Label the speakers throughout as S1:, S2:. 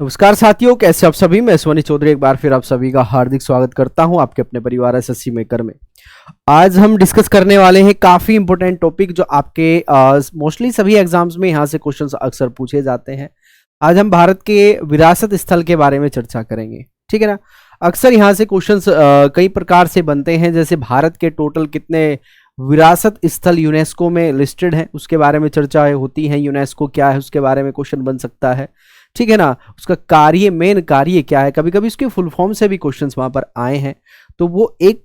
S1: नमस्कार साथियों, कैसे आप सभी। मैं सोनी चौधरी एक बार फिर आप सभी का हार्दिक स्वागत करता हूं आपके अपने परिवार एसएससी मेकर में। आज हम डिस्कस करने वाले हैं काफी इंपॉर्टेंट टॉपिक जो आपके मोस्टली सभी एग्जाम्स में यहां से क्वेश्चंस अक्सर पूछे जाते हैं। आज हम भारत के विरासत स्थल के बारे में चर्चा करेंगे, ठीक है ना। अक्सर यहाँ से क्वेश्चंस कई प्रकार से बनते हैं, जैसे भारत के टोटल कितने विरासत स्थल यूनेस्को में लिस्टेड हैं उसके बारे में चर्चा होती है। यूनेस्को क्या है उसके बारे में क्वेश्चन बन सकता है, ठीक है ना। उसका कार्य, मेन कार्य क्या है, कभी कभी उसके फुल फॉर्म से भी क्वेश्चंस वहां पर आए हैं। तो वो एक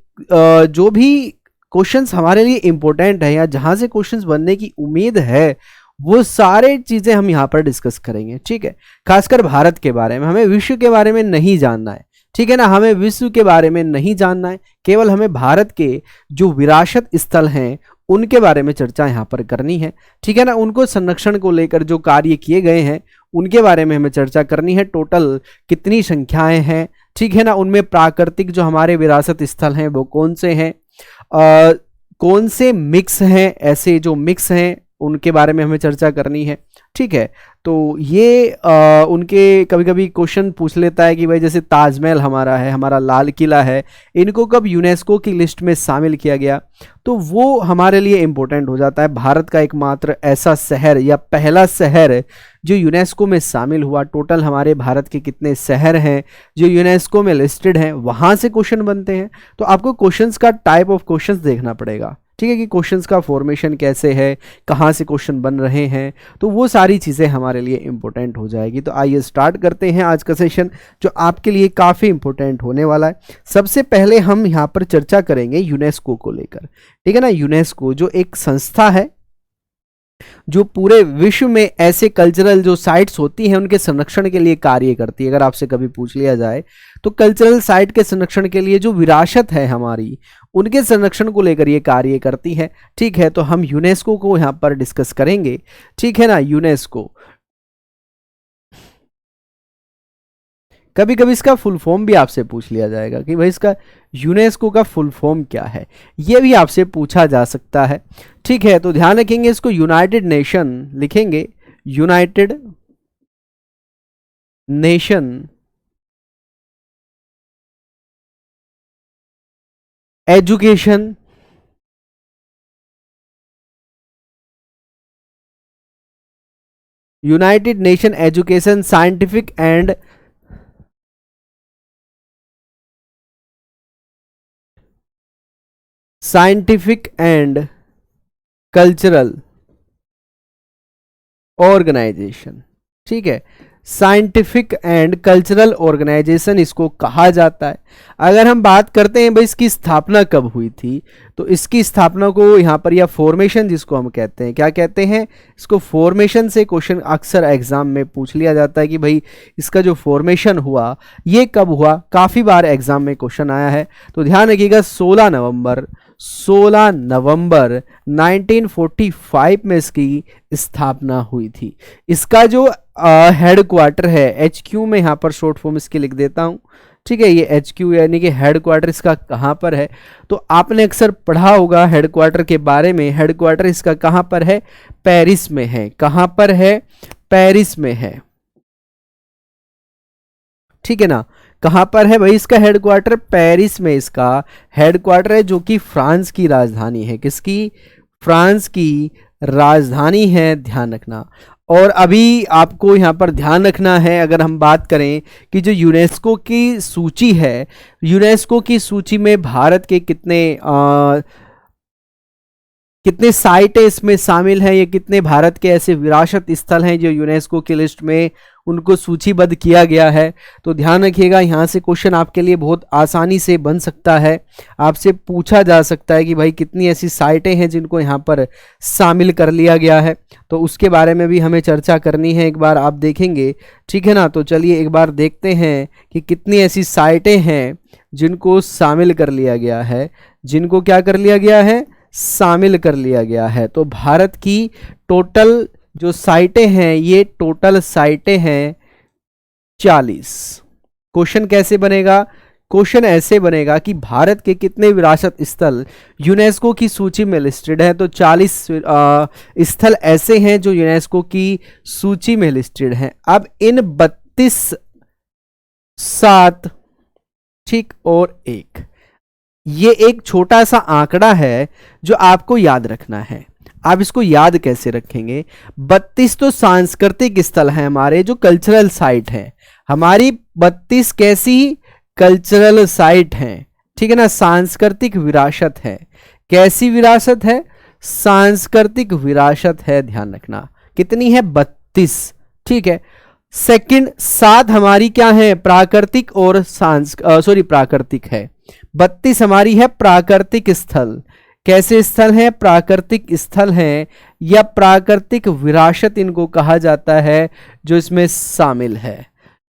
S1: जो भी क्वेश्चंस हमारे लिए इंपॉर्टेंट है या जहां से क्वेश्चंस बनने की उम्मीद है वो सारे चीजें हम यहाँ पर डिस्कस करेंगे, ठीक है। खासकर भारत के बारे में, हमें विश्व के बारे में नहीं जानना है, ठीक है ना। हमें विश्व के बारे में नहीं जानना है, केवल हमें भारत के जो विरासत स्थल हैं उनके बारे में चर्चा यहाँ पर करनी है, ठीक है ना। उनको संरक्षण को लेकर जो कार्य किए गए हैं उनके बारे में हमें चर्चा करनी है। टोटल कितनी संख्याएं हैं, ठीक है ना। उनमें प्राकृतिक जो हमारे विरासत स्थल हैं वो कौन से हैं, कौन से मिक्स हैं, ऐसे जो मिक्स हैं उनके बारे में हमें चर्चा करनी है, ठीक है। तो ये उनके कभी कभी क्वेश्चन पूछ लेता है कि भाई जैसे ताजमहल हमारा है, हमारा लाल किला है, इनको कब यूनेस्को की लिस्ट में शामिल किया गया, तो वो हमारे लिए इंपॉर्टेंट हो जाता है। भारत का एकमात्र ऐसा शहर या पहला शहर जो यूनेस्को में शामिल हुआ। टोटल हमारे भारत के कितने शहर हैं जो यूनेस्को में लिस्टेड हैं, वहां से क्वेश्चन बनते हैं। तो आपको क्वेश्चंस का टाइप ऑफ क्वेश्चंस देखना पड़ेगा, ठीक है, कि क्वेश्चंस का फॉर्मेशन कैसे है, कहाँ से क्वेश्चन बन रहे हैं, तो वो सारी चीज़ें हमारे लिए इंपॉर्टेंट हो जाएगी। तो आइए स्टार्ट करते हैं आज का सेशन जो आपके लिए काफ़ी इंपॉर्टेंट होने वाला है। सबसे पहले हम यहाँ पर चर्चा करेंगे यूनेस्को को लेकर, ठीक है ना। यूनेस्को जो एक संस्था है जो पूरे विश्व में ऐसे कल्चरल जो साइट्स होती हैं उनके संरक्षण के लिए कार्य करती है। अगर आपसे कभी पूछ लिया जाए तो कल्चरल साइट के संरक्षण के लिए जो विरासत है हमारी, उनके संरक्षण को लेकर ये कार्य करती है, ठीक है। तो हम यूनेस्को को यहाँ पर डिस्कस करेंगे, ठीक है ना। यूनेस्को कभी कभी इसका फुल फॉर्म भी आपसे पूछ लिया जाएगा कि भाई इसका यूनेस्को का फुल फॉर्म क्या है, ये भी आपसे पूछा जा सकता है, ठीक है। तो ध्यान रखेंगे, इसको यूनाइटेड नेशन लिखेंगे, united nation education united nation education scientific and cultural organization, ठीक है। साइंटिफिक एंड कल्चरल ऑर्गेनाइजेशन इसको कहा जाता है। अगर हम बात करते हैं भाई इसकी स्थापना कब हुई थी, तो इसकी स्थापना को यहाँ पर या फॉर्मेशन जिसको हम कहते हैं, क्या कहते हैं इसको, फॉर्मेशन से क्वेश्चन अक्सर एग्जाम में पूछ लिया जाता है कि भाई इसका जो फॉर्मेशन हुआ ये कब हुआ। काफ़ी बार एग्जाम में क्वेश्चन आया है। तो ध्यान रखिएगा 16 नवंबर 1945 में इसकी स्थापना हुई थी। इसका जो हेड क्वार्टर है, HQ में यहाँ पर शॉर्ट फॉर्म इसकी लिख देता हूँ, ठीक है। ये HQ यानी कि हेड क्वार्टर इसका कहाँ पर है, तो आपने अक्सर पढ़ा होगा हेड क्वार्टर के बारे में। हेड क्वार्टर इसका कहाँ पर है, पेरिस में है। कहाँ पर है, पेरिस में है, ठीक है ना। कहां पर है भाई इसका हेडक्वार्टर, पेरिस में इसका हेडक्वार्टर है, जो कि फ्रांस की राजधानी है। किसकी, फ्रांस की राजधानी है, ध्यान रखना। और अभी आपको यहां पर ध्यान रखना है, अगर हम बात करें कि जो यूनेस्को की सूची है, यूनेस्को की सूची में भारत के कितने साइटें इसमें शामिल हैं, ये कितने भारत के ऐसे विरासत स्थल हैं जो यूनेस्को की लिस्ट में उनको सूचीबद्ध किया गया है। तो ध्यान रखिएगा, यहाँ से क्वेश्चन आपके लिए बहुत आसानी से बन सकता है। आपसे पूछा जा सकता है कि भाई कितनी ऐसी साइटें हैं जिनको यहाँ पर शामिल कर लिया गया है, तो उसके बारे में भी हमें चर्चा करनी है। एक बार आप देखेंगे, ठीक है ना। तो चलिए एक बार देखते हैं कि कितनी ऐसी साइटें हैं जिनको शामिल कर लिया गया है, जिनको क्या कर लिया गया है, शामिल कर लिया गया है। तो भारत की टोटल जो साइटें हैं, ये टोटल साइटें हैं 40। क्वेश्चन कैसे बनेगा, क्वेश्चन ऐसे बनेगा कि भारत के कितने विरासत स्थल यूनेस्को की सूची में लिस्टेड है। तो 40 स्थल ऐसे हैं जो यूनेस्को की सूची में लिस्टेड हैं। अब इन 32, 7, ठीक, और 1, ये एक छोटा सा आंकड़ा है जो आपको याद रखना है। आप इसको याद कैसे रखेंगे? 32 तो सांस्कृतिक स्थल हैं हमारे, जो कल्चरल साइट हैं हमारी। 32 कैसी कल्चरल साइट हैं, ठीक है ना, सांस्कृतिक विरासत है। कैसी विरासत है? सांस्कृतिक विरासत है, ध्यान रखना। कितनी है? 32, ठीक है। सेकंड, 7 हमारी क्या है? प्राकृतिक और प्राकृतिक है। 32 हमारी है प्राकृतिक स्थल। कैसे स्थल हैं? प्राकृतिक स्थल हैं, या प्राकृतिक विरासत इनको कहा जाता है, जो इसमें शामिल है।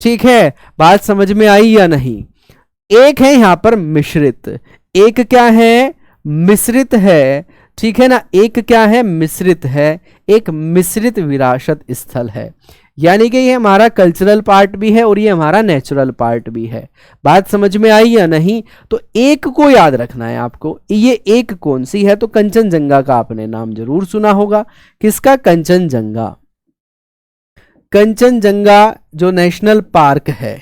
S1: ठीक है, बात समझ में आई या नहीं? एक है यहां पर मिश्रित। एक क्या है? मिश्रित है, ठीक है ना। एक क्या है? मिश्रित है। एक मिश्रित विरासत स्थल है, यानी कि ये हमारा कल्चरल पार्ट भी है और ये हमारा नेचुरल पार्ट भी है। बात समझ में आई या नहीं? तो एक को याद रखना है आपको। ये एक कौन सी है? तो कंचनजंगा का आपने नाम जरूर सुना होगा। किसका? कंचनजंगा। कंचनजंगा जो नेशनल पार्क है,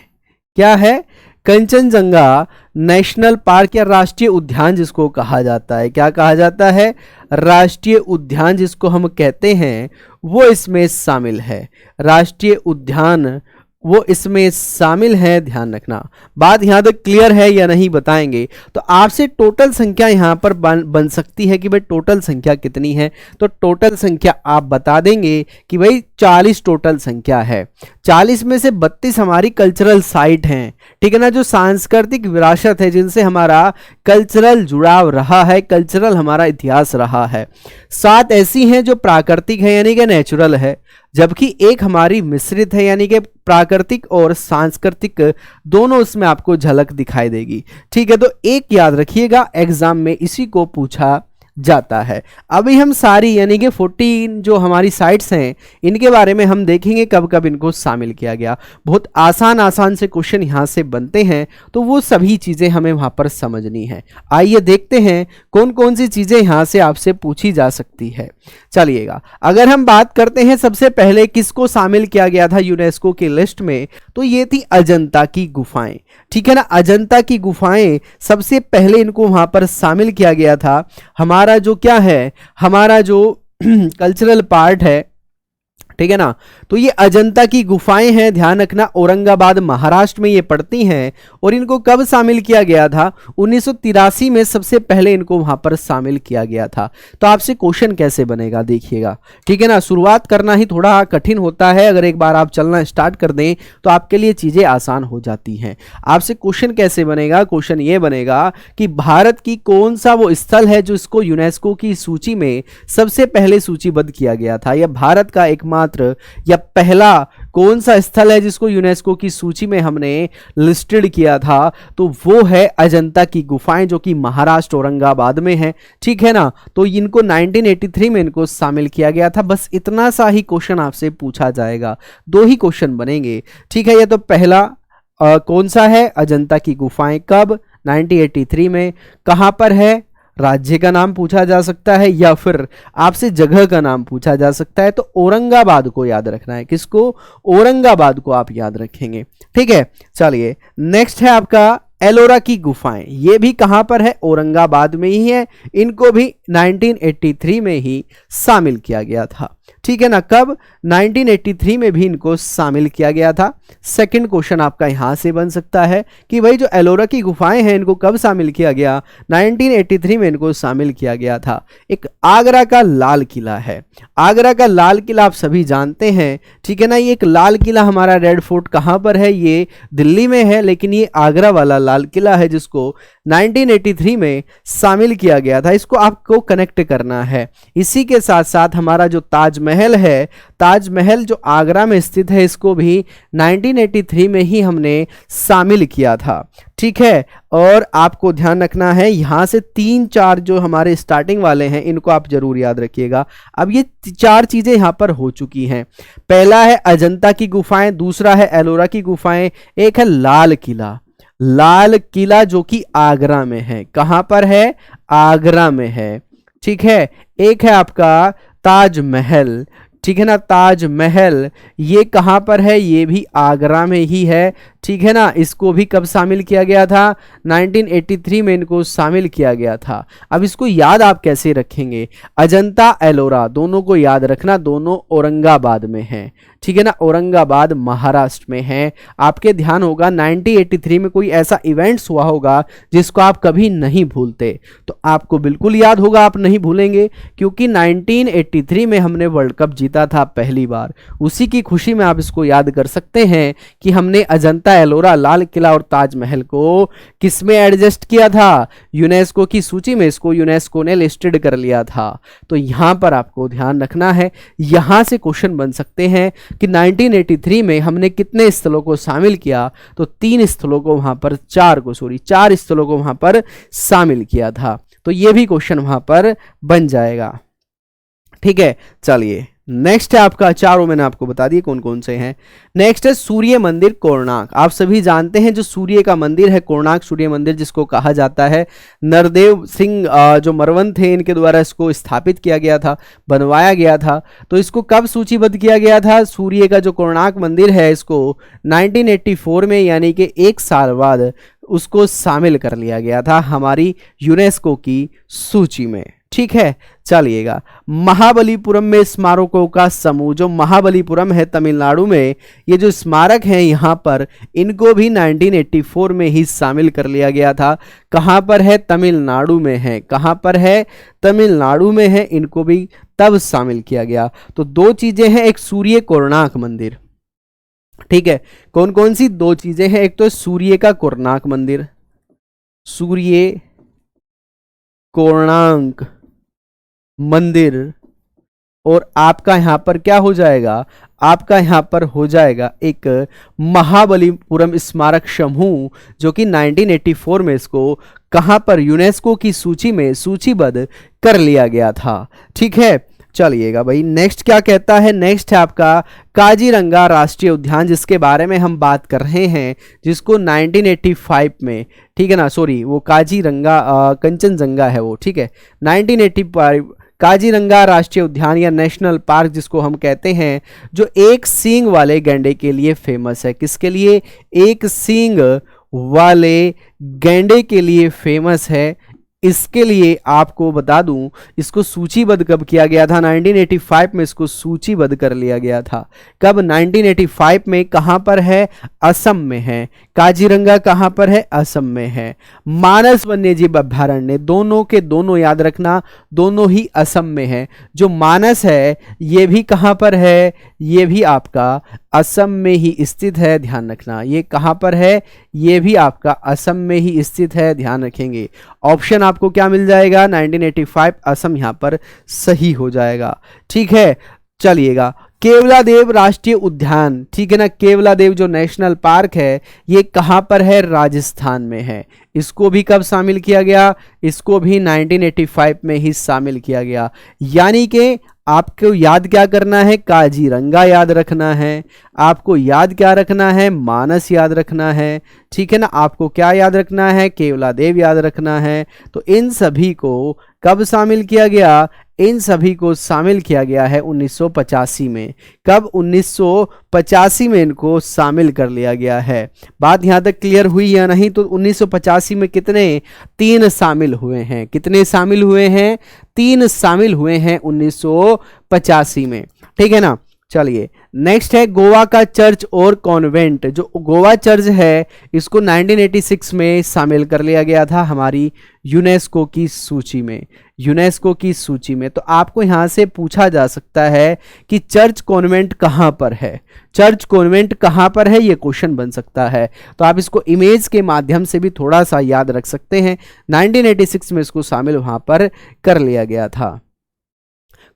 S1: क्या है? कंचनजंगा नेशनल पार्क या राष्ट्रीय उद्यान जिसको कहा जाता है। क्या कहा जाता है? राष्ट्रीय उद्यान जिसको हम कहते हैं, वो इसमें शामिल है। राष्ट्रीय उद्यान वो इसमें शामिल है, ध्यान रखना। बात यहां तक क्लियर है या नहीं बताएंगे। तो आपसे टोटल संख्या यहां पर बन सकती है कि भाई टोटल संख्या कितनी है। तो टोटल संख्या आप बता देंगे कि भाई 40 टोटल संख्या है। 40 में से 32 हमारी कल्चरल साइट हैं, ठीक है ना, जो सांस्कृतिक विरासत है, जिनसे हमारा कल्चरल जुड़ाव रहा है, कल्चरल हमारा इतिहास रहा है। 7 ऐसी हैं जो प्राकृतिक है, यानी कि नेचुरल है, जबकि एक हमारी मिश्रित है, यानी कि प्राकृतिक और सांस्कृतिक दोनों इसमें आपको झलक दिखाई देगी। ठीक है, तो एक याद रखिएगा, एग्जाम में इसी को पूछा जाता है। अभी हम सारी यानी कि 14 जो हमारी साइट्स हैं, इनके बारे में हम देखेंगे कब कब इनको शामिल किया गया। बहुत आसान से क्वेश्चन यहाँ से बनते हैं, तो वो सभी चीज़ें हमें वहाँ पर समझनी है। आइए देखते हैं कौन कौन सी चीज़ें यहाँ से आपसे पूछी जा सकती है। चलिएगा, अगर हम बात करते हैं सबसे पहले किसको शामिल किया गया था यूनेस्को की लिस्ट में, तो ये थी अजंता की गुफाएं। ठीक है ना, अजंता की गुफाएं सबसे पहले इनको वहां पर शामिल किया गया था। हमारा जो क्या है, हमारा जो कल्चरल पार्ट है, ठीक है ना, तो ये अजंता की गुफाएं हैं, ध्यान रखना, औरंगाबाद महाराष्ट्र में ये पड़ती हैं। और इनको कब शामिल किया गया था? 1983 में सबसे पहले इनको वहां पर शामिल किया गया था। तो आपसे क्वेश्चन कैसे बनेगा देखिएगा, ठीक है ना। शुरुआत करना ही थोड़ा कठिन होता है, अगर एक बार आप चलना स्टार्ट कर दें तो आपके लिए चीजें आसान हो जाती हैं। आपसे क्वेश्चन कैसे बनेगा? क्वेश्चन ये बनेगा कि भारत की कौन सा वो स्थल है जो इसको यूनेस्को की सूची में सबसे पहले सूचीबद्ध किया गया था, या भारत का एकमात्र या पहला कौन सा स्थल है जिसको यूनेस्को की सूची में हमने लिस्टेड किया था? तो वो है अजंता की गुफाएं, जो कि महाराष्ट्र औरंगाबाद में है। ठीक है ना, तो इनको 1983 में इनको शामिल किया गया था। बस इतना सा ही क्वेश्चन आपसे पूछा जाएगा, 2 ही क्वेश्चन बनेंगे। ठीक है, ये तो पहला कौन सा है? अजंता की गुफाएं कब? 1983 में। कहां पर है? राज्य का नाम पूछा जा सकता है, या फिर आपसे जगह का नाम पूछा जा सकता है। तो औरंगाबाद को याद रखना है। किसको? औरंगाबाद को आप याद रखेंगे। ठीक है, चलिए नेक्स्ट है आपका एलोरा की गुफाएं। ये भी कहां पर है? औरंगाबाद में ही है। इनको भी 1983 में ही शामिल किया गया था। ठीक है ना, कब? 1983 में भी इनको शामिल किया गया था। सेकंड क्वेश्चन आपका यहां से बन सकता है कि भाई जो एलोरा की गुफाएं हैं, इनको कब शामिल किया गया? 1983 में इनको शामिल किया गया था। एक आगरा का लाल किला है। आगरा का लाल किला आप सभी जानते हैं, ठीक है ना। ये एक लाल किला हमारा रेड फोर्ट कहां पर है? ये दिल्ली में है, लेकिन ये आगरा वाला लाल किला है जिसको 1983 में शामिल किया गया था। इसको आपको कनेक्ट करना है। इसी के साथ साथ हमारा जो ताजमहल है, ताजमहल जो आगरा में स्थित है, इसको भी 1983 में ही हमने शामिल किया था। ठीक है, और आपको ध्यान रखना है, यहां से 3-4 जो हमारे स्टार्टिंग वाले हैं, इनको आप जरूर याद रखिएगा। अब ये 4 चीजें यहां पर हो चुकी हैं। पहला है अजंता की गुफाएं, दूसरा है एलोरा की गुफाएं, एक है लाल किला। लाल किला जो कि आगरा में है, कहां पर है, आगरा में है, ठीक है। एक है आपका ताजमहल, ठीक है ना, ताजमहल ये कहां पर है, ये भी आगरा में ही है, ठीक है ना। इसको भी कब शामिल किया गया था, 1983 में इनको शामिल किया गया था। अब इसको याद आप कैसे रखेंगे, अजंता एलोरा दोनों को याद रखना, दोनों औरंगाबाद में है, ठीक है ना, औरंगाबाद महाराष्ट्र में है। आपके ध्यान होगा 1983 में कोई ऐसा इवेंट्स हुआ होगा जिसको आप कभी नहीं भूलते, तो आपको बिल्कुल याद होगा, आप नहीं भूलेंगे, क्योंकि 1983 में हमने वर्ल्ड कप जीता था पहली बार। उसी की खुशी में आप इसको याद कर सकते हैं कि हमने अजंता एलोरा, लाल किला और ताजमहल को किसमें एडजस्ट किया था, यूनेस्को की सूची में इसको यूनेस्को ने लिस्टेड कर लिया था। तो यहां पर आपको ध्यान रखना है, यहां से क्वेश्चन बन सकते हैं कि 1983 में हमने कितने स्थलों को शामिल किया, तो 3 स्थलों को वहां पर, 4 स्थलों को वहां पर शामिल किया था। तो ये भी क्वेश्चन वहां पर बन जाएगा, ठीक है। चलिए नेक्स्ट है आपका, चारों मैंने आपको बता दिए कौन कौन से हैं। नेक्स्ट है सूर्य मंदिर कोणार्क। आप सभी जानते हैं जो सूर्य का मंदिर है कोणार्क सूर्य मंदिर, जिसको कहा जाता है नरदेव सिंह जो मरवंत थे इनके द्वारा इसको स्थापित किया गया था, बनवाया गया था। तो इसको कब सूचीबद्ध किया गया था, सूर्य का जो कोणार्क मंदिर है इसको 1984 में, यानी कि 1 साल बाद उसको शामिल कर लिया गया था हमारी यूनेस्को की सूची में, ठीक है। चलिएगा, महाबलीपुरम में स्मारकों का समूह, जो महाबलीपुरम है तमिलनाडु में, ये जो स्मारक हैं यहाँ पर, इनको भी 1984 में ही शामिल कर लिया गया था। कहाँ पर है, तमिलनाडु में है, कहाँ पर है, तमिलनाडु में है, इनको भी तब शामिल किया गया। तो 2 चीजें हैं, एक सूर्य कोणार्क मंदिर, ठीक है। कौन कौन सी 2 चीजें हैं, एक तो सूर्य का कोणार्क मंदिर, सूर्य कोणार्क मंदिर, और आपका यहां पर क्या हो जाएगा, आपका यहां पर हो जाएगा एक महाबलीपुरम स्मारक समूह, जो कि 1984 में इसको कहां पर, यूनेस्को की सूची में सूचीबद्ध कर लिया गया था, ठीक है। चलिएगा भाई, नेक्स्ट क्या कहता है, नेक्स्ट है आपका काजीरंगा राष्ट्रीय उद्यान, जिसके बारे में हम बात कर रहे हैं, जिसको 1985 में, ठीक है ना, सॉरी वो काजीरंगा कंचनजंगा है वो, ठीक है, 1985 काजीरंगा राष्ट्रीय उद्यान या नेशनल पार्क जिसको हम कहते हैं, जो एक सींग वाले गैंडे के लिए फेमस है। किसके लिए, एक सींग वाले गैंडे के लिए फेमस है। इसके लिए आपको बता दूं, इसको सूचीबद्ध कब किया गया था, 1985 में इसको सूचीबद्ध कर लिया गया था। कब, 1985 में। कहां पर है, असम में है। काजीरंगा कहां पर है, असम में है। मानस वन्यजीव अभ्यारण्य, दोनों के दोनों याद रखना, दोनों ही असम में है। जो मानस है ये भी कहां पर है, ये भी आपका असम में ही स्थित है, ध्यान रखना। ये कहां पर है, ये भी आपका असम में ही स्थित है, ध्यान रखेंगे। ऑप्शन आपको क्या मिल जाएगा, 1985 असम यहां पर सही हो जाएगा, ठीक है। चलिएगा, केवलादेव राष्ट्रीय उद्यान, ठीक है ना, केवलादेव जो नेशनल पार्क है ये कहां पर है, राजस्थान में है। इसको भी कब शामिल किया गया, इसको भी 1985 में ही शामिल किया गया। यानी कि आपको याद क्या करना है, काजीरंगा याद रखना है, आपको याद क्या रखना है, मानस याद रखना है, ठीक है ना। आपको क्या याद रखना है, केवलादेव याद रखना है। तो इन सभी को कब शामिल किया गया, इन सभी को शामिल किया गया है 1985 में। कब, 1985 में इनको शामिल कर लिया गया है। बात यहां तक क्लियर हुई या नहीं, तो 1985 में कितने, 3 शामिल हुए हैं। कितने शामिल हुए हैं, 3 शामिल हुए हैं 1985 में, ठीक है ना। चलिए नेक्स्ट है गोवा का चर्च और कॉन्वेंट। जो गोवा चर्च है इसको 1986 में शामिल कर लिया गया था हमारी यूनेस्को की सूची में, यूनेस्को की सूची में। तो आपको यहां से पूछा जा सकता है कि चर्च कॉन्वेंट कहां पर है, चर्च कॉन्वेंट कहां पर है, ये क्वेश्चन बन सकता है। तो आप इसको इमेज के माध्यम से भी थोड़ा सा याद रख सकते हैं। 1986 में इसको शामिल वहां पर कर लिया गया था।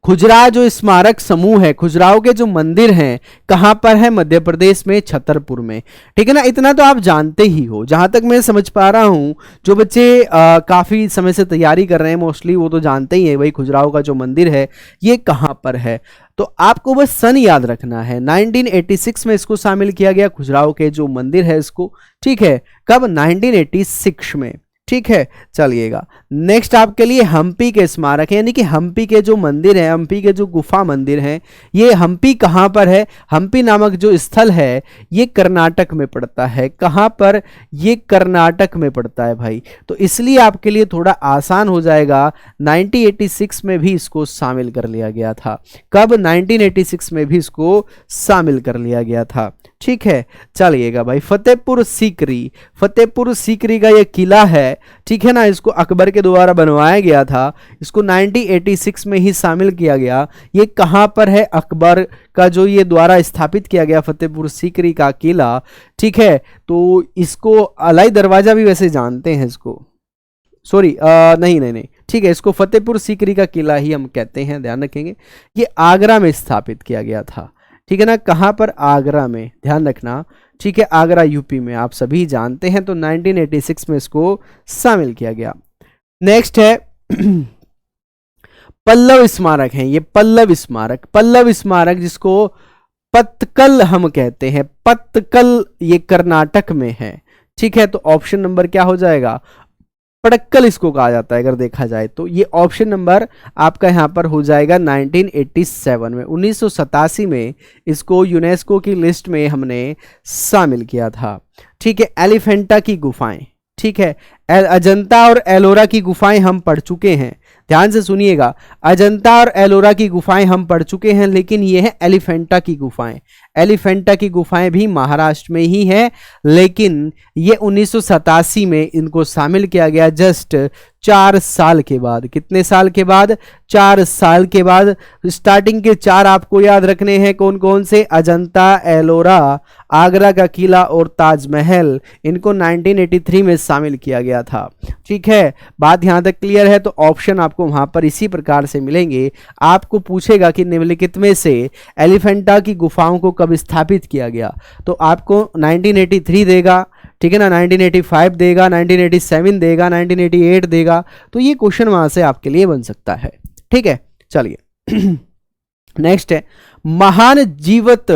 S1: खुजरा जो स्मारक समूह है, खुजराओं के जो मंदिर हैं कहां पर है? मध्य प्रदेश में छतरपुर में। ठीक है ना, इतना तो आप जानते ही हो। जहां तक मैं समझ पा रहा हूं, जो बच्चे काफी समय से तैयारी कर रहे हैं मोस्टली वो तो जानते ही है भाई खुजराओं का जो मंदिर है ये कहां पर है। तो आपको बस सन याद रखना है, 1986 में इसको शामिल किया गया, खुजराओं के जो मंदिर है इसको। ठीक है, कब? 1986 में। ठीक है, चलिएगा नेक्स्ट आपके लिए हम्पी के स्मारक है, यानी कि हम्पी के जो मंदिर है, हम्पी के जो गुफा मंदिर हैं, ये हम्पी कहाँ पर है? हम्पी नामक जो स्थल है ये कर्नाटक में पड़ता है। कहाँ पर? ये कर्नाटक में पड़ता है भाई। तो इसलिए आपके लिए थोड़ा आसान हो जाएगा, 1986 में भी इसको शामिल कर लिया गया था। कब? 1986 में भी इसको शामिल कर लिया गया था। ठीक है, चलिएगा भाई फतेहपुर सीकरी, फतेहपुर सीकरी का ये किला है, ठीक है ना, इसको अकबर के द्वारा बनवाया गया था, इसको 1986 में ही शामिल किया गया। ये कहां पर है? अकबर का जो ये द्वारा स्थापित किया गया फतेहपुर सीकरी का किला। ठीक है, तो इसको अलाई दरवाजा भी वैसे जानते हैं इसको, सॉरी नहीं, ठीक है, इसको फतेहपुर सीकरी का किला ही हम कहते हैं, ध्यान रखेंगे। ये आगरा में स्थापित किया गया था। ठीक है ना, कहां पर? आगरा में, ध्यान रखना। ठीक है, आगरा यूपी में, आप सभी जानते हैं। तो 1986 में इसको शामिल किया गया। नेक्स्ट है पल्लव स्मारक है, ये पल्लव स्मारक, पल्लव स्मारक जिसको पत्तकल हम कहते हैं, पत्तकल, ये कर्नाटक में है। ठीक है, तो ऑप्शन नंबर क्या हो जाएगा? पड़क्कल इसको कहा जाता है अगर देखा जाए तो। ये ऑप्शन नंबर आपका यहां पर हो जाएगा 1987 में, 1987 में इसको यूनेस्को की लिस्ट में हमने शामिल किया था। ठीक है, एलिफेंटा की गुफाएं, ठीक है, अजंता और एलोरा की गुफाएं हम पढ़ चुके हैं, ध्यान से सुनिएगा। अजंता और एलोरा की गुफाएं हम पढ़ चुके हैं, लेकिन ये है एलिफेंटा की गुफाएं। एलिफेंटा की गुफाएं भी महाराष्ट्र में ही है, लेकिन ये 1987 में इनको शामिल किया गया, जस्ट 4 साल के बाद। कितने साल के बाद? 4 साल के बाद। स्टार्टिंग के 4 आपको याद रखने हैं, कौन कौन से? अजंता, एलोरा, आगरा का किला और ताजमहल। इनको 1983 में शामिल किया गया था। ठीक है, बात यहां तक क्लियर है? तो ऑप्शन आपको वहां पर इसी प्रकार से मिलेंगे। आपको पूछेगा कि निम्नलिखित में से एलिफेंटा की गुफाओं को कब स्थापित किया गया, तो आपको 1983 देगा, ठीक है ना, 1985 देगा, 1987 देगा, 1988 देगा। तो ये क्वेश्चन वहां से आपके लिए बन सकता है। ठीक है, चलिए नेक्स्ट है महान जीवत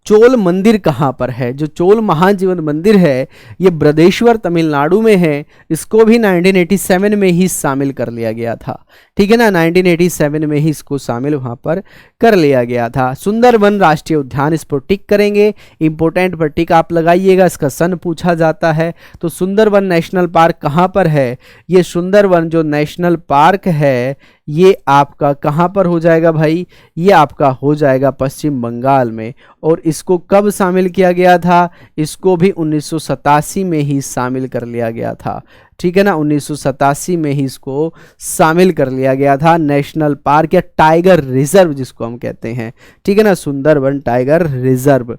S1: चोल मंदिर कहाँ पर है? जो चोल महान जीवन मंदिर है ये ब्रदेश्वर तमिलनाडु में है, इसको भी 1987 में ही शामिल कर लिया गया था। ठीक है ना, 1987 में ही इसको शामिल वहां पर कर लिया गया था। सुंदरबन राष्ट्रीय उद्यान, इस पर टिक करेंगे, इंपोर्टेंट पर टिक आप लगाइएगा, इसका सन पूछा जाता है। तो सुंदरबन नेशनल पार्क कहाँ पर है? ये सुंदरबन जो नेशनल पार्क है ये आपका कहाँ पर हो जाएगा भाई? ये आपका हो जाएगा पश्चिम बंगाल में। और इसको कब शामिल किया गया था? इसको भी 1987 में ही शामिल कर लिया गया था। ठीक है ना, 1987 में ही इसको शामिल कर लिया गया था। नेशनल पार्क या टाइगर रिजर्व जिसको हम कहते हैं, ठीक है ना, सुंदरबन टाइगर रिजर्व।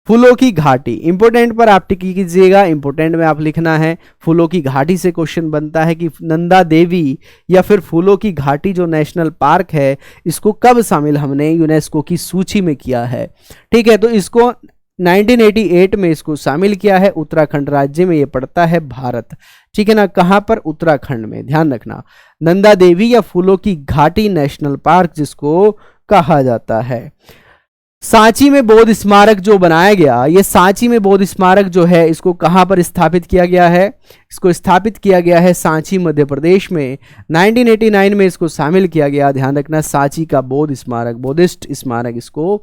S1: फूलों की घाटी, इंपोर्टेंट पर आप टिक कीजिएगा, इंपोर्टेंट में आप लिखना है फूलों की घाटी से क्वेश्चन बनता है कि नंदा देवी या फिर फूलों की घाटी जो नेशनल पार्क है इसको कब शामिल हमने यूनेस्को की सूची में किया है। ठीक है, तो इसको 1988 में इसको शामिल किया है। उत्तराखंड राज्य में ये पड़ता है, भारत। ठीक है ना, कहां पर? उत्तराखंड में, ध्यान रखना। नंदा देवी या फूलों की घाटी नेशनल पार्क जिसको कहा जाता है। सांची में बौद्ध स्मारक जो बनाया गया, ये सांची में बौद्ध स्मारक जो है इसको कहां पर स्थापित किया गया है? इसको स्थापित किया गया है सांची मध्य प्रदेश में। 1989 में इसको शामिल किया गया, ध्यान रखना। सांची का बौद्ध स्मारक, बौद्धिस्ट स्मारक इसको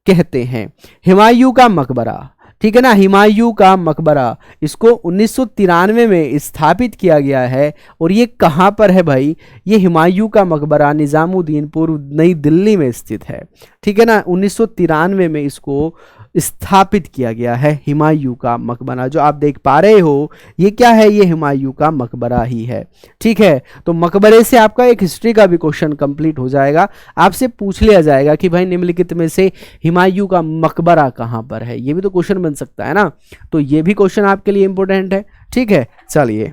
S1: कहते हैं। हुमायूं का मकबरा, ठीक है ना, हुमायूं का मकबरा, इसको 1993 में स्थापित किया गया है। और ये कहाँ पर है भाई? ये हुमायूं का मकबरा निजामुद्दीनपुर नई दिल्ली में स्थित है। ठीक है ना, 1993 में इसको स्थापित किया गया है हुमायूं का मकबरा। जो आप देख पा रहे हो ये क्या है? ये हुमायूं का मकबरा ही है। ठीक है, तो मकबरे से आपका एक हिस्ट्री का भी क्वेश्चन कंप्लीट हो जाएगा। आपसे पूछ लिया जाएगा कि भाई निम्नलिखित में से हुमायूं का मकबरा कहाँ पर है, ये भी तो क्वेश्चन बन सकता है ना। तो ये भी क्वेश्चन आपके लिए इंपॉर्टेंट है। ठीक है, चलिए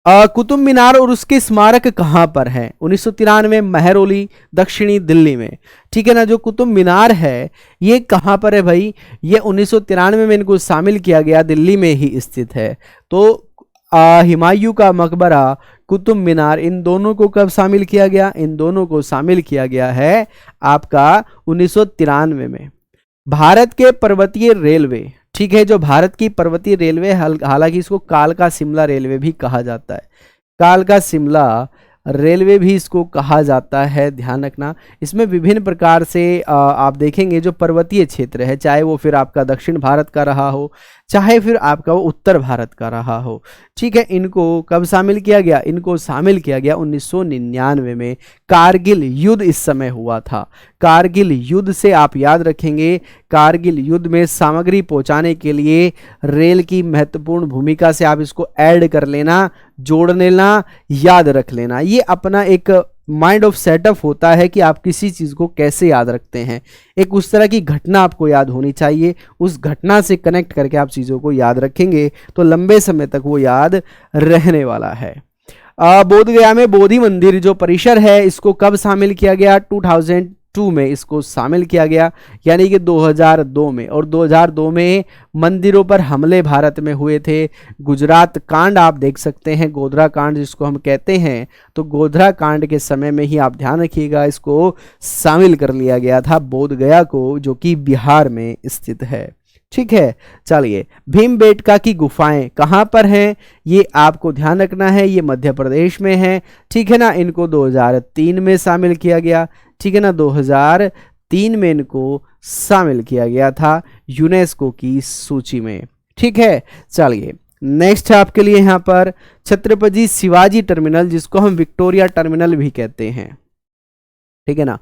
S1: कुतुब मीनार और उसके स्मारक कहाँ पर है? 1993 महरौली, दक्षिणी दिल्ली में। ठीक है ना, जो कुतुब मीनार है ये कहाँ पर है भाई? ये 1993 में इनको शामिल किया गया, दिल्ली में ही स्थित है। तो हुमायूं का मकबरा, कुतुब मीनार, इन दोनों को कब शामिल किया गया? इन दोनों को शामिल किया गया है आपका 1993 में। भारत के पर्वतीय रेलवे, ठीक है, जो भारत की पर्वतीय रेलवे, हालांकि इसको कालका शिमला रेलवे भी कहा जाता है, कालका शिमला रेलवे भी इसको कहा जाता है, ध्यान रखना। इसमें विभिन्न प्रकार से आप देखेंगे जो पर्वतीय क्षेत्र है, चाहे वो फिर आपका दक्षिण भारत का रहा हो, चाहे फिर आपका वो उत्तर भारत का रहा हो, ठीक है, इनको कब शामिल किया गया? इनको शामिल किया गया 1999 में। कारगिल युद्ध इस समय हुआ था। कारगिल युद्ध से आप याद रखेंगे, कारगिल युद्ध में सामग्री पहुंचाने के लिए रेल की महत्वपूर्ण भूमिका से आप इसको ऐड कर लेना, जोड़ लेना, याद रख लेना। ये अपना एक माइंड ऑफ सेटअप होता है कि आप किसी चीज़ को कैसे याद रखते हैं। एक उस तरह की घटना आपको याद होनी चाहिए, उस घटना से कनेक्ट करके आप चीज़ों को याद रखेंगे तो लंबे समय तक वो याद रहने वाला है। बोध गया में बोधि मंदिर जो परिसर है, इसको कब शामिल किया गया? 2002 में इसको शामिल किया गया, यानी कि 2002 में। और 2002 में मंदिरों पर हमले भारत में हुए थे। गुजरात कांड आप देख सकते हैं, गोधरा कांड जिसको हम कहते हैं, तो गोधरा कांड के समय में ही आप ध्यान रखिएगा इसको शामिल कर लिया गया था बोध गया को, जो कि बिहार में स्थित है। ठीक है, चलिए, भीमबेटका की गुफाएं कहाँ पर हैं? ये आपको ध्यान रखना है, ये मध्य प्रदेश में है। ठीक है ना, इनको 2003 में शामिल किया गया। ठीक है ना, 2003 में इनको शामिल किया गया था यूनेस्को की सूची में। ठीक है, चलिए, नेक्स्ट है आपके लिए यहाँ पर छत्रपति शिवाजी टर्मिनल, जिसको हम विक्टोरिया टर्मिनल भी कहते हैं। ठीक है ना,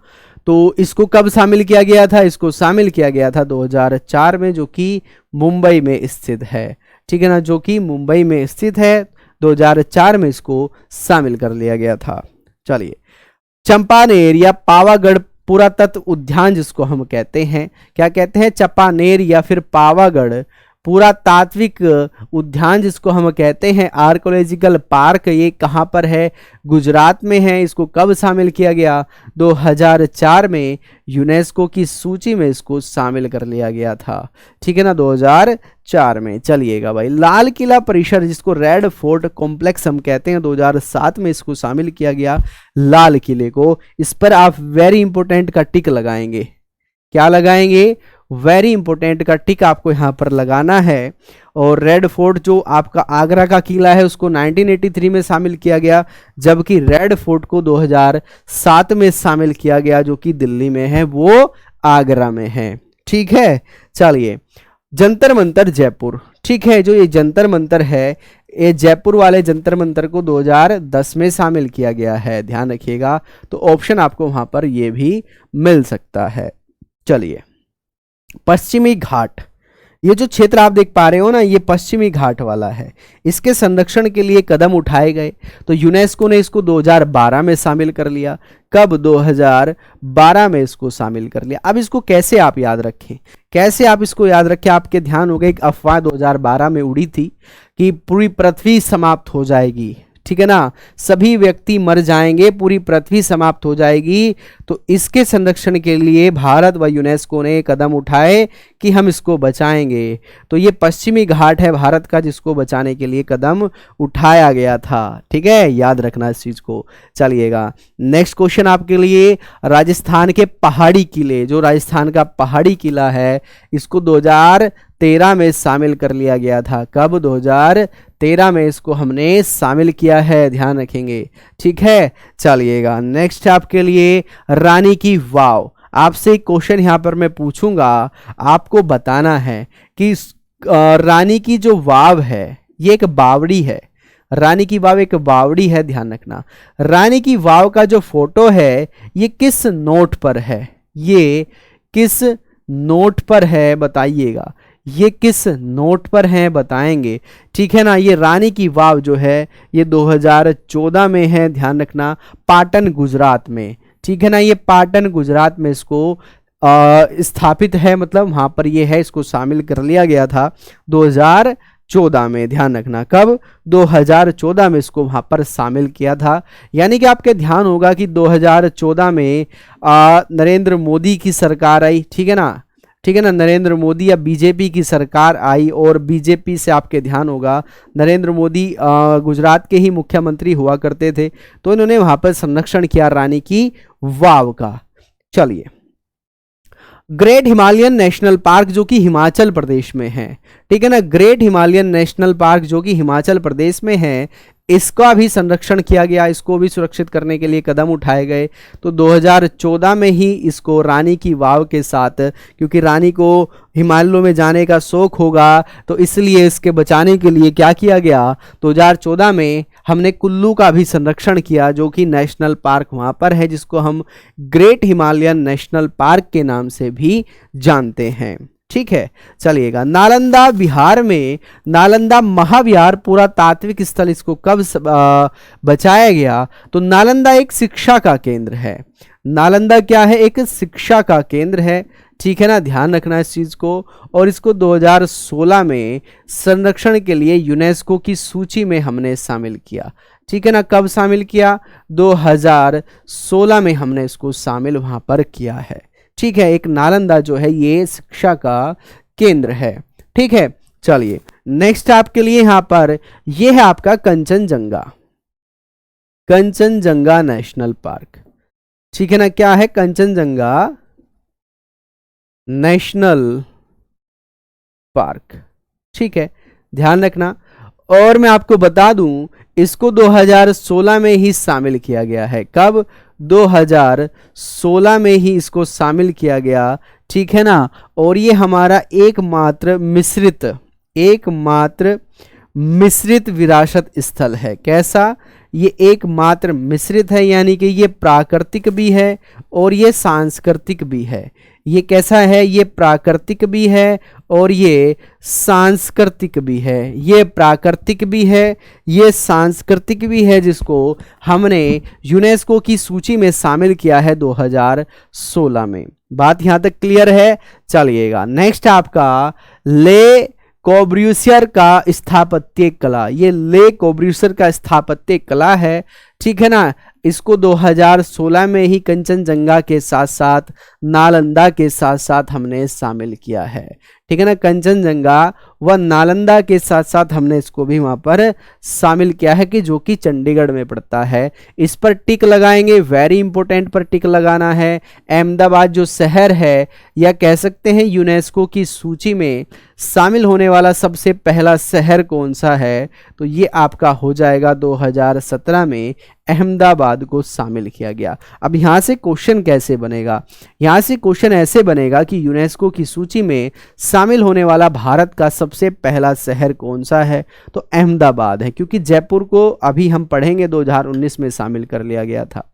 S1: तो इसको कब शामिल किया गया था? इसको शामिल किया गया था 2004 में, जो कि मुंबई में स्थित है। ठीक है ना, जो कि मुंबई में स्थित है, 2004 में इसको शामिल कर लिया गया था। चलिए, चंपानेर या पावागढ़ पुरातत्व उद्यान जिसको हम कहते हैं, क्या कहते हैं? चंपानेर या फिर पावागढ़ पुरातात्विक उद्यान जिसको हम कहते हैं, आर्कोलॉजिकल पार्क, ये कहाँ पर है? गुजरात में है। इसको कब शामिल किया गया? 2004 में यूनेस्को की सूची में इसको शामिल कर लिया गया था। ठीक है ना, 2004 में। चलिएगा भाई, लाल किला परिसर जिसको रेड फोर्ट कॉम्प्लेक्स हम कहते हैं, 2007 में इसको शामिल किया गया, लाल किले को। इस पर आप वेरी इंपॉर्टेंट का टिक लगाएंगे। क्या लगाएंगे? वेरी इंपॉर्टेंट का टिक आपको यहाँ पर लगाना है। और रेड फोर्ट जो आपका आगरा का किला है, उसको 1983 में शामिल किया गया, जबकि रेड फोर्ट को 2007 में शामिल किया गया, जो कि दिल्ली में है, वो आगरा में है। ठीक है, चलिए, जंतर मंतर जयपुर। ठीक है, जो ये जंतर मंतर है, ये जयपुर वाले जंतर मंतर को 2010 में शामिल किया गया है, ध्यान रखिएगा। तो ऑप्शन आपको वहां पर ये भी मिल सकता है। चलिए, पश्चिमी घाट, ये जो क्षेत्र आप देख पा रहे हो ना, ये पश्चिमी घाट वाला है। इसके संरक्षण के लिए कदम उठाए गए, तो यूनेस्को ने इसको 2012 में शामिल कर लिया। कब? 2012 में इसको शामिल कर लिया। अब इसको कैसे आप याद रखें, कैसे आप इसको याद रखें? आपके ध्यान हो गए, एक अफवाह 2012 में उड़ी थी कि पूरी पृथ्वी समाप्त हो जाएगी। ठीक है ना, सभी व्यक्ति मर जाएंगे, पूरी पृथ्वी समाप्त हो जाएगी। तो इसके संरक्षण के लिए भारत व यूनेस्को ने कदम उठाए कि हम इसको बचाएंगे। तो ये पश्चिमी घाट है भारत का, जिसको बचाने के लिए कदम उठाया गया था। ठीक है, याद रखना इस चीज को। चलिएगा, नेक्स्ट क्वेश्चन आपके लिए, राजस्थान के पहाड़ी किले, जो राजस्थान का पहाड़ी किला है, इसको 2013 में शामिल कर लिया गया था। कब? 2013 में इसको हमने शामिल किया है, ध्यान रखेंगे। ठीक है, चलिएगा, नेक्स्ट आपके लिए रानी की वाव। आपसे एक क्वेश्चन यहां पर मैं पूछूंगा, आपको बताना है कि रानी की जो वाव है ये एक बावड़ी है। रानी की वाव एक बावड़ी है, ध्यान रखना। रानी की वाव का जो फोटो है ये किस नोट पर है? ये किस नोट पर है बताइएगा, ये किस नोट पर हैं बताएंगे। ठीक है ना, ये रानी की वाव जो है ये 2014 में है, ध्यान रखना, पाटन गुजरात में। ठीक है ना, ये पाटन गुजरात में इसको स्थापित है, मतलब वहां पर ये है, इसको शामिल कर लिया गया था 2013 2014 में, ध्यान रखना कब, 2014 में इसको वहां पर शामिल किया था। यानी कि आपके ध्यान होगा कि 2014 में नरेंद्र मोदी की सरकार आई, ठीक है ना, ठीक है ना, नरेंद्र मोदी या बीजेपी की सरकार आई, और बीजेपी से आपके ध्यान होगा नरेंद्र मोदी गुजरात के ही मुख्यमंत्री हुआ करते थे, तो इन्होंने वहां पर संरक्षण किया रानी की वाव का। चलिए, ग्रेट हिमालयन नेशनल पार्क जो कि हिमाचल प्रदेश में है, ठीक है ना, ग्रेट हिमालयन नेशनल पार्क जो कि हिमाचल प्रदेश में है, इसका भी संरक्षण किया गया, इसको भी सुरक्षित करने के लिए कदम उठाए गए। तो 2014 में ही इसको रानी की वाव के साथ, क्योंकि रानी को हिमालयों में जाने का शौक होगा, तो इसलिए इसके बचाने के लिए क्या किया गया, 2014 में हमने कुल्लू का भी संरक्षण किया, जो कि नेशनल पार्क वहाँ पर है, जिसको हम ग्रेट हिमालयन नेशनल पार्क के नाम से भी जानते हैं। ठीक है, चलिएगा, नालंदा बिहार में, नालंदा महाविहार पुरातात्विक स्थल, इसको कब बचाया गया, तो नालंदा एक शिक्षा का केंद्र है। नालंदा क्या है, एक शिक्षा का केंद्र है, ठीक है ना, ध्यान रखना इस चीज को। और इसको 2016 में संरक्षण के लिए यूनेस्को की सूची में हमने शामिल किया, ठीक है ना, कब शामिल किया, 2016 में हमने इसको शामिल वहां पर किया है। ठीक है, एक नालंदा जो है ये शिक्षा का केंद्र है। ठीक है, चलिए नेक्स्ट आपके लिए यहां पर ये है आपका कंचनजंगा, कंचनजंगा नेशनल पार्क, ठीक है ना, क्या है, कंचनजंगा नेशनल पार्क। ठीक है, ध्यान रखना। और मैं आपको बता दूं इसको 2016 में ही शामिल किया गया है, कब, 2016 में ही इसको शामिल किया गया, ठीक है ना। और ये हमारा एकमात्र मिश्रित विरासत स्थल है। कैसा, ये एकमात्र मिश्रित है, यानी कि ये प्राकृतिक भी है और ये सांस्कृतिक भी है। ये कैसा है, ये प्राकृतिक भी है और ये सांस्कृतिक भी है, ये प्राकृतिक भी है, ये सांस्कृतिक भी है, जिसको हमने यूनेस्को की सूची में शामिल किया है 2016 में। बात यहां तक क्लियर है। चलिएगा, नेक्स्ट आपका ले कोब्रूसियर का स्थापत्य कला, ये ले कोब्रूसियर का स्थापत्य कला है, ठीक है ना। इसको 2016 में ही कंचनजंगा के साथ साथ नालंदा के साथ साथ हमने शामिल किया है, ठीक है ना, कंचनजंगा व नालंदा के साथ साथ हमने इसको भी वहां पर शामिल किया है, कि जो कि चंडीगढ़ में पड़ता है। इस पर टिक लगाएंगे, वेरी इंपॉर्टेंट पर टिक लगाना है। अहमदाबाद जो शहर है, या कह सकते हैं यूनेस्को की सूची में शामिल होने वाला सबसे पहला शहर कौन सा है, तो ये आपका हो जाएगा 2017 में अहमदाबाद को शामिल किया गया। अब यहां से क्वेश्चन कैसे बनेगा, यहां से क्वेश्चन ऐसे बनेगा कि यूनेस्को की सूची में शामिल होने वाला भारत का सबसे पहला शहर कौन सा है, तो अहमदाबाद है, क्योंकि जयपुर को अभी हम पढ़ेंगे 2019 में शामिल कर लिया गया था।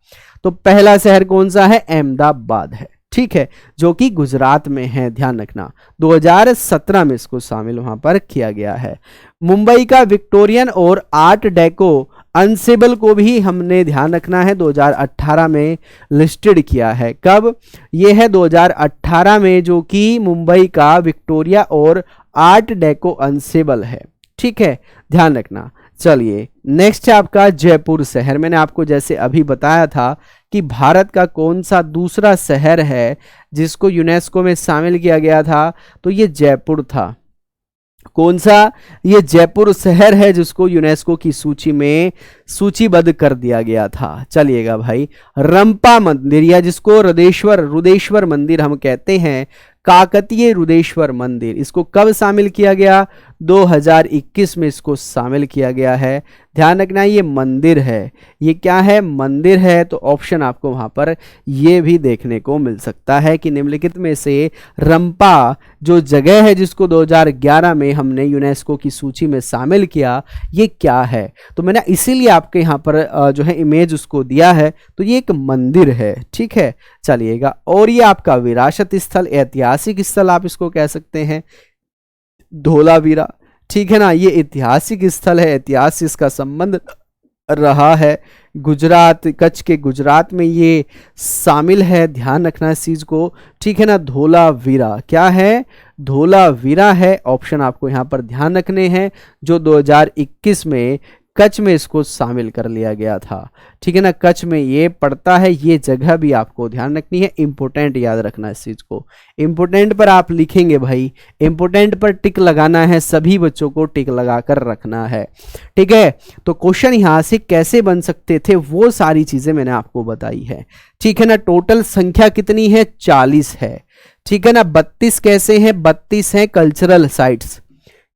S1: तो पहला शहर कौन सा है, अहमदाबाद है, ठीक है, जो कि गुजरात में है, ध्यान रखना। 2017 में इसको शामिल वहां पर किया गया है। मुंबई का विक्टोरियन और आर्ट डेको अंसेबल को भी हमने ध्यान रखना है 2018 में लिस्टेड किया है, कब, ये है 2018 में, जो कि मुंबई का विक्टोरिया और आर्ट डेको अंसेबल है, ठीक है, ध्यान रखना। चलिए नेक्स्ट है आपका जयपुर शहर। मैंने आपको जैसे अभी बताया था कि भारत का कौन सा दूसरा शहर है जिसको यूनेस्को में शामिल किया गया था, तो ये जयपुर था। कौन सा, ये जयपुर शहर है जिसको यूनेस्को की सूची में सूचीबद्ध कर दिया गया था। चलिएगा भाई, रंपा मंदिर, या जिसको रुदेश्वर मंदिर हम कहते हैं, काकतीय रुदेश्वर मंदिर, इसको कब शामिल किया गया, 2021 में इसको शामिल किया गया है। ध्यान रखना ये मंदिर है, ये क्या है, मंदिर है। तो ऑप्शन आपको वहां पर ये भी देखने को मिल सकता है कि निम्नलिखित में से रंपा जो जगह है जिसको 2011 में हमने यूनेस्को की सूची में शामिल किया, ये क्या है। तो मैंने इसीलिए आपके यहाँ पर जो है इमेज उसको दिया है, तो ये एक मंदिर है, ठीक है। चलिएगा, और ये आपका विरासत स्थल, ऐतिहासिक स्थल आप इसको कह सकते हैं, धोलावीरा, ठीक है ना, ये ऐतिहासिक स्थल है, इतिहास से इसका संबंध रहा है। गुजरात, कच्छ के गुजरात में ये शामिल है, ध्यान रखना इस चीज को, ठीक है ना। धोलावीरा क्या है, धोलावीरा है। ऑप्शन आपको यहाँ पर ध्यान रखने हैं, जो 2021 में कच्छ में इसको शामिल कर लिया गया था। ठीक है ना, कच्छ में ये पड़ता है, ये जगह भी आपको ध्यान रखनी है, इंपोर्टेंट याद रखना इस चीज को। इंपोर्टेंट पर आप लिखेंगे भाई, इंपोर्टेंट पर टिक लगाना है, सभी बच्चों को टिक लगा कर रखना है। ठीक है, तो क्वेश्चन यहां से कैसे बन सकते थे वो सारी चीजें मैंने आपको बताई है। ठीक है ना, टोटल संख्या कितनी है, 40 है। ठीक है ना, 32 कैसे हैं, 32 हैं कल्चरल साइट्स,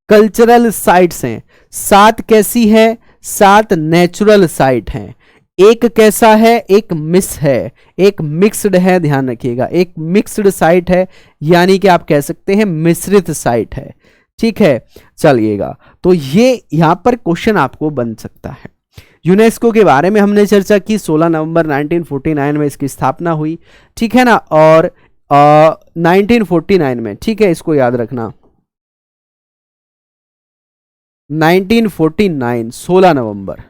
S1: कल्चरल साइट्स हैं। 7 कैसी है, 7 नेचुरल साइट हैं। एक कैसा है, एक मिस है, एक मिक्स्ड है, ध्यान रखिएगा, एक मिक्स्ड साइट है, यानी कि आप कह सकते हैं मिश्रित साइट है। ठीक है, चलिएगा, तो ये यहां पर क्वेश्चन आपको बन सकता है। यूनेस्को के बारे में हमने चर्चा की, 16 नवंबर 1949 में इसकी स्थापना हुई। ठीक है ना, और 1949 में, ठीक है, इसको याद रखना, 1949 16 नवंबर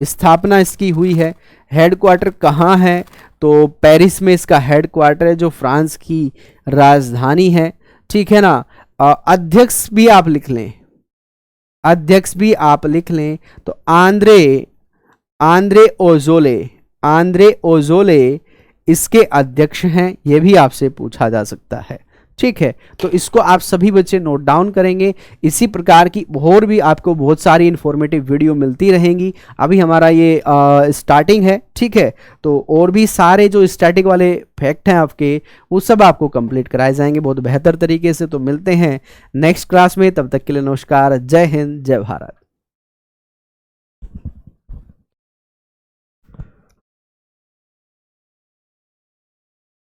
S1: स्थापना इसकी हुई है। हेडक्वार्टर कहाँ है, तो पेरिस में इसका हेडक्वार्टर है, जो फ्रांस की राजधानी है। ठीक है ना, अध्यक्ष भी आप लिख लें, अध्यक्ष भी आप लिख लें, तो आंद्रे ओजोले इसके अध्यक्ष हैं, यह भी आपसे पूछा जा सकता है। ठीक है, तो इसको आप सभी बच्चे नोट डाउन करेंगे। इसी प्रकार की और भी आपको बहुत सारी इंफॉर्मेटिव वीडियो मिलती रहेंगी। अभी हमारा ये स्टार्टिंग है। ठीक है, तो और भी सारे जो स्टैटिक वाले फैक्ट हैं आपके, वो सब आपको कंप्लीट कराए जाएंगे बहुत बेहतर तरीके से। तो मिलते हैं नेक्स्ट क्लास में, तब तक के लिए नमस्कार, जय हिंद, जय भारत।